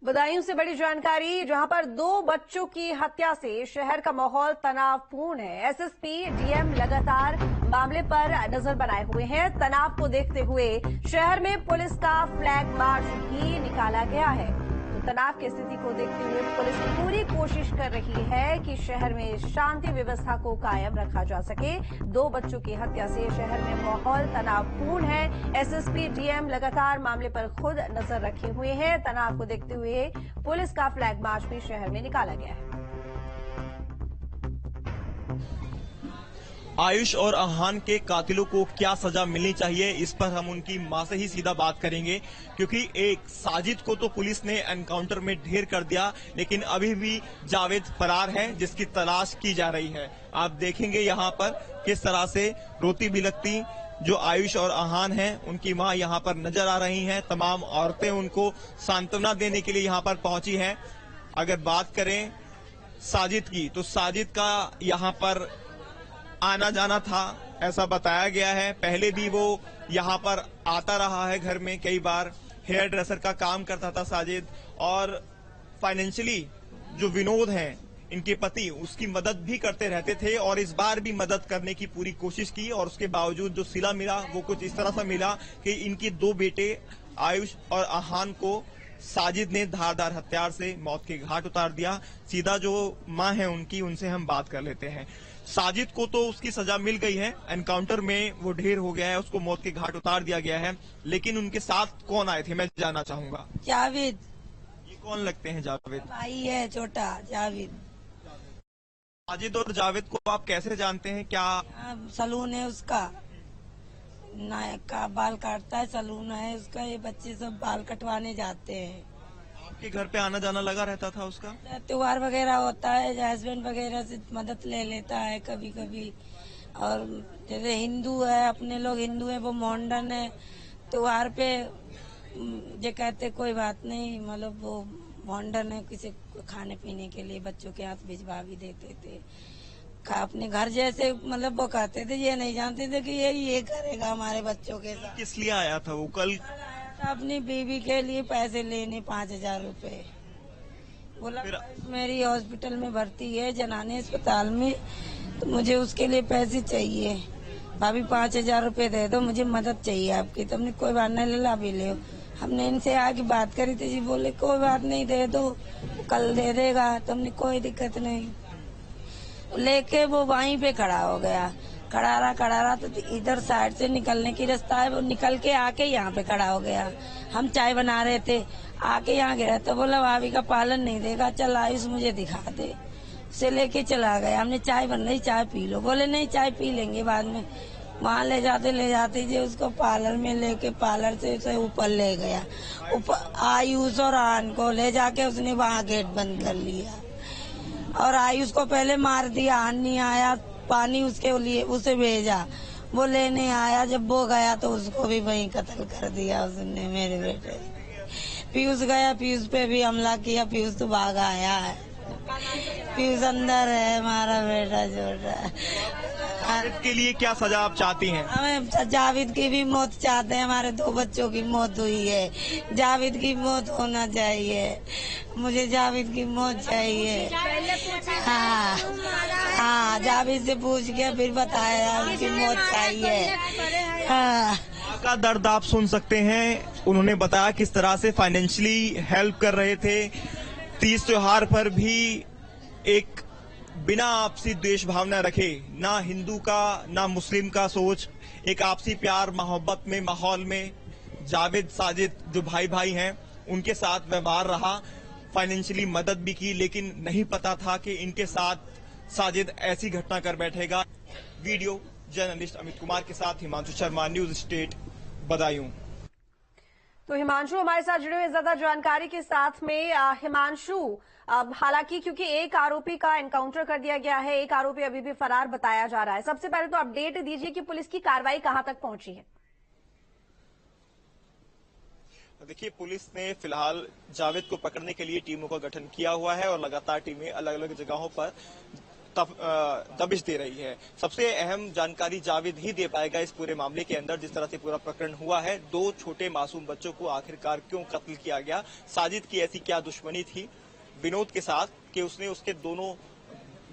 बदायूं से बड़ी जानकारी, जहां पर 2 बच्चों की हत्या से शहर का माहौल तनावपूर्ण है। एसएसपी डीएम लगातार मामले पर नजर बनाए हुए हैं। तनाव को देखते हुए शहर में पुलिस का फ्लैग मार्च भी निकाला गया है। तो तनाव की स्थिति को देखते हुए पुलिस पूरी कोशिश कर रही है कि शहर में शांति व्यवस्था को कायम रखा जा सके। 2 बच्चों की हत्या से शहर में माहौल तनावपूर्ण है। एसएसपी डीएम लगातार मामले पर खुद नजर रखे हुए हैं। तनाव को देखते हुए पुलिस का फ्लैग मार्च भी शहर में निकाला गया है। आयुष और अहान के कातिलों को क्या सजा मिलनी चाहिए, इस पर हम उनकी मां से ही सीधा बात करेंगे, क्योंकि एक साजिद को तो पुलिस ने एनकाउंटर में ढेर कर दिया, लेकिन अभी भी जावेद फरार है, जिसकी तलाश की जा रही है। आप देखेंगे यहाँ पर किस तरह से रोती बिलखती जो आयुष और अहान हैं, उनकी मां यहाँ पर नजर आ रही हैं। तमाम औरतें उनको सांत्वना देने के लिए यहाँ पर पहुंची हैं। अगर बात करें साजिद की, तो साजिद का यहाँ पर आना जाना था, ऐसा बताया गया है। पहले भी वो यहाँ पर आता रहा है घर में कई बार। हेयर ड्रेसर का काम करता था साजिद, और फाइनेंशियली जो विनोद हैं इनके पति, उसकी मदद भी करते रहते थे, और इस बार भी मदद करने की पूरी कोशिश की। और उसके बावजूद जो सिला मिला वो कुछ इस तरह से मिला कि इनके 2 बेटे आयुष और अहान को साजिद ने धारदार हथियार से मौत के घाट उतार दिया। सीधा जो मां है उनकी, उनसे हम बात कर लेते हैं। साजिद को तो उसकी सजा मिल गई है, एनकाउंटर में वो ढेर हो गया है, उसको मौत के घाट उतार दिया गया है, लेकिन उनके साथ कौन आए थे मैं जानना चाहूंगा। जावेद। ये कौन लगते हैं जावेद? भाई है छोटा जावेद। साजिद और जावेद को आप कैसे जानते हैं? क्या सलून है उसका, नायक का बाल काटता है, सलून है उसका। ये बच्चे सब बाल कटवाने जाते हैं। आपके घर पे आना जाना लगा रहता था उसका? त्योहार वगैरह होता है, हस्बैंड वगैरह से मदद ले लेता है कभी कभी। और जैसे हिंदू है, अपने लोग हिंदू है, वो मोहंडन है, त्योहार पे जो कहते कोई बात नहीं, मतलब वो मोहंडन है, किसी खाने पीने के लिए बच्चों के हाथ भिजवा भी देते थे। अपने घर जैसे, मतलब वो कहते थे, ये नहीं जानते थे कि ये करेगा हमारे बच्चों के साथ। किस लिए आया था वो? कल अपनी बीवी के लिए पैसे लेने 5000 रुपए। बोला मेरी हॉस्पिटल में भर्ती है, जनानी अस्पताल में, तो मुझे उसके लिए पैसे चाहिए। भाभी 5000 रुपए दे दो, मुझे मदद चाहिए आपकी। तो हमने कोई बात नहीं, ले भी ले। हमने इनसे आके बात करी थी, जी बोले कोई बात नहीं, दे दो, कल दे देगा। तो हमने कोई दिक्कत नहीं, लेके वो वहीं पे खड़ा हो गया। खड़ा रहा तो इधर साइड से निकलने की रास्ता है, वो निकल के आके यहाँ पे खड़ा हो गया। हम चाय बना रहे थे, आके यहाँ गिरा तो बोला भाभी का पालन नहीं देगा, चल आयुष मुझे दिखा दे। उसे लेके चला गया। हमने चाय बन रही, चाय पी लो। बोले नहीं, चाय पी लेंगे बाद में। वहाँ ले जाते जी उसको पार्लर में लेके, पार्लर से उसे ऊपर ले गया। ऊपर आयुष और आन को ले जाके उसने वहाँ गेट बंद कर लिया, और आयुष को पहले मार दिया। आन नहीं आया, पानी उसके लिए उसे भेजा, वो लेने आया। जब वो गया तो उसको भी वहीं कत्ल कर दिया उसने, मेरे बेटे। पीयूष गया, पीयूष पे भी हमला किया। पीयूष तो भाग आया है, पीयूष अंदर है, हमारा बेटा छोटा। के लिए क्या सजा आप चाहती हैं? हमें जावेद की भी मौत चाहते हैं। हमारे 2 बच्चों की मौत हुई है, जावेद की मौत होना चाहिए। मुझे जावेद की मौत चाहिए। हाँ, जावेद से पूछ के फिर बताया उनकी मौत चाहिए। हाँ, का दर्द आप सुन सकते हैं। उन्होंने बताया किस तरह से फाइनेंशियली हेल्प कर रहे थे। तीज त्योहार पर भी एक बिना आपसी द्वेष भावना रखे, ना हिंदू का ना मुस्लिम का सोच, एक आपसी प्यार मोहब्बत में माहौल में जावेद साजिद जो भाई भाई हैं उनके साथ व्यवहार रहा। फाइनेंशियली मदद भी की, लेकिन नहीं पता था कि इनके साथ साजिद ऐसी घटना कर बैठेगा। वीडियो जर्नलिस्ट अमित कुमार के साथ हिमांशु शर्मा, न्यूज स्टेट, बदायूं। तो हिमांशु हमारे साथ जुड़े हुए ज्यादा जानकारी के साथ में। हिमांशु, हालांकि क्योंकि एक आरोपी का एनकाउंटर कर दिया गया है, एक आरोपी अभी भी फरार बताया जा रहा है, सबसे पहले तो अपडेट दीजिए कि पुलिस की कार्रवाई कहां तक पहुंची है। देखिए, पुलिस ने फिलहाल जावेद को पकड़ने के लिए टीमों का गठन किया हुआ है, और लगातार टीमें अलग अलग जगहों पर दबिश दे रही है। सबसे अहम जानकारी जावेद ही दे पाएगा इस पूरे मामले के अंदर, जिस तरह से पूरा प्रकरण हुआ है। 2 छोटे मासूम बच्चों को आखिरकार क्यों कत्ल किया गया, साजिद की ऐसी क्या दुश्मनी थी विनोद के साथ कि उसने उसके दोनों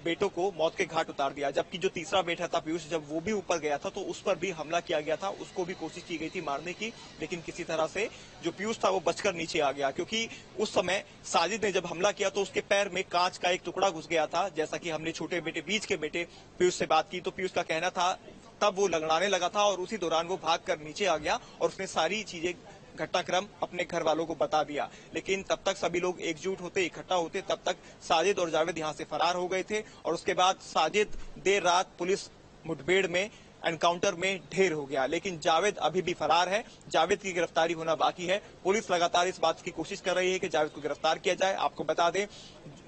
बेटों को मौत के घाट उतार दिया। जबकि जो तीसरा बेटा था पीयूष, जब वो भी ऊपर गया था तो उस पर भी हमला किया गया था, उसको भी कोशिश की गई थी मारने की, लेकिन किसी तरह से जो पीयूष था वो बचकर नीचे आ गया। क्योंकि उस समय साजिद ने जब हमला किया तो उसके पैर में कांच का एक टुकड़ा घुस गया था। जैसा कि हमने छोटे बेटे बीच के बेटे पीयूष से बात की तो पीयूष का कहना था तब वो लंगड़ाने लगा था और उसी दौरान वो भागकर नीचे आ गया और उसने सारी चीजें घटनाक्रम अपने घर वालों को बता दिया। लेकिन तब तक सभी लोग एकजुट होते, इकट्ठा होते, तब तक साजिद और जावेद यहां से फरार हो गए थे। और उसके बाद साजिद देर रात पुलिस मुठभेड़ में, एनकाउंटर में ढेर हो गया। लेकिन जावेद अभी भी फरार है। जावेद की गिरफ्तारी होना बाकी है। पुलिस लगातार इस बात की कोशिश कर रही है कि जावेद को गिरफ्तार किया जाए। आपको बता दें,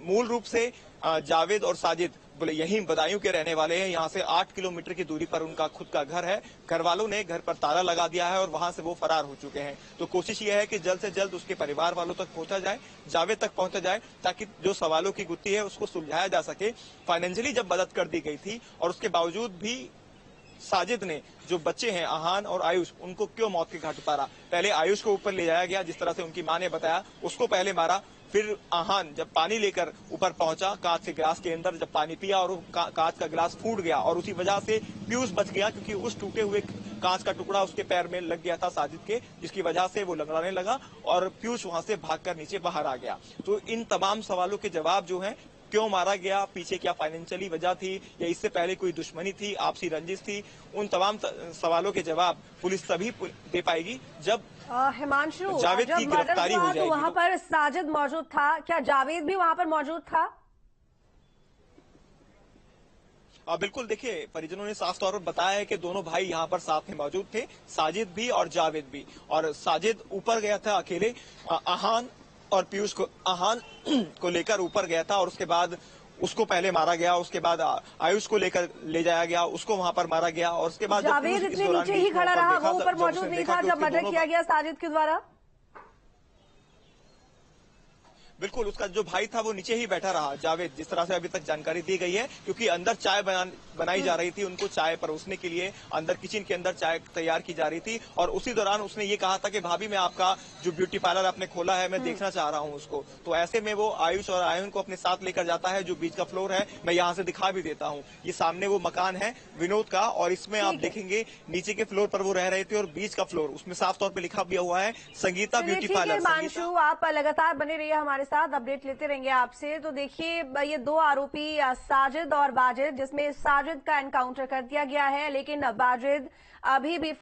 मूल रूप से जावेद और साजिद बोले यही बदायूं के रहने वाले हैं। यहाँ से 8 किलोमीटर की दूरी पर उनका खुद का घर है। घर वालों ने घर पर ताला लगा दिया है और वहां से वो फरार हो चुके हैं। तो कोशिश ये है कि जल्द से जल्द उसके परिवार वालों तक पहुंचा जाए, जावेद तक पहुंचा जाए, ताकि जो सवालों की गुत्थी है उसको सुलझाया जा सके। फाइनेंशियली जब मदद कर दी गई थी और उसके बावजूद भी साजिद ने जो बच्चे हैं आहान और आयुष, उनको क्यों मौत के घाट उतारा। पहले आयुष को ऊपर ले जाया गया, जिस तरह से उनकी मां ने बताया, उसको पहले मारा। फिर आहान जब पानी लेकर ऊपर पहुंचा कांच के गिलास के अंदर, जब पानी पिया और कांच का गिलास फूट गया और उसी वजह से पीयूष बच गया, क्योंकि उस टूटे हुए कांच का टुकड़ा उसके पैर में लग गया था साजिद के, जिसकी वजह से वो लंगड़ाने लगा और पीयूष वहां से भागकर नीचे बाहर आ गया। तो इन तमाम सवालों के जवाब जो हैं, क्यों मारा गया, पीछे क्या फाइनेंशियली वजह थी या इससे पहले कोई दुश्मनी थी, आपसी रंजिश थी, उन तमाम सवालों के जवाब पुलिस तभी दे पाएगी जब हिमांशु, जावेद की गिरफ्तारी हो जाएगी। तो वहां पर साजिद मौजूद था, क्या जावेद भी वहां पर मौजूद था? बिल्कुल, देखिए परिजनों ने साफ तौर पर बताया है कि दोनों भाई यहाँ पर साथ में मौजूद थे, साजिद भी और जावेद भी। और साजिद ऊपर गया था अकेले, आहान और पीयूष को, आहान को लेकर ऊपर गया था और उसके बाद उसको पहले मारा गया। उसके बाद आयुष को लेकर ले जाया गया, उसको वहां पर मारा गया और उसके बाद जावेद इतने नीचे ही खड़ा रहा, वो ऊपर मौजूद नहीं था जब मर्डर किया गया साजिद के द्वारा? बिल्कुल, उसका जो भाई था वो नीचे ही बैठा रहा, जावेद, जिस तरह से अभी तक जानकारी दी गई है, क्योंकि अंदर चाय बनाई जा रही थी, उनको चाय परोसने के लिए अंदर किचन के अंदर चाय तैयार की जा रही थी। और उसी दौरान उसने ये कहा था कि भाभी मैं आपका जो ब्यूटी पार्लर आपने खोला है मैं देखना चाह रहा हूं उसको। तो ऐसे में वो आयुष और आयन को अपने साथ लेकर जाता है। जो बीच का फ्लोर है मैं यहाँ से दिखा भी देता हूँ, ये सामने वो मकान है विनोद का, और इसमें आप देखेंगे नीचे के फ्लोर पर वो रह रहे थे और बीच का फ्लोर उसमें साफ तौर पर लिखा भी हुआ है संगीता ब्यूटी पार्लर। हिमांशु, आप लगातार बने रहिए हमारे साथ, अपडेट लेते रहेंगे आपसे। तो देखिए ये 2 आरोपी साजिद और बाजिद, जिसमें साजिद का एनकाउंटर कर दिया गया है, लेकिन बाजिद अभी भी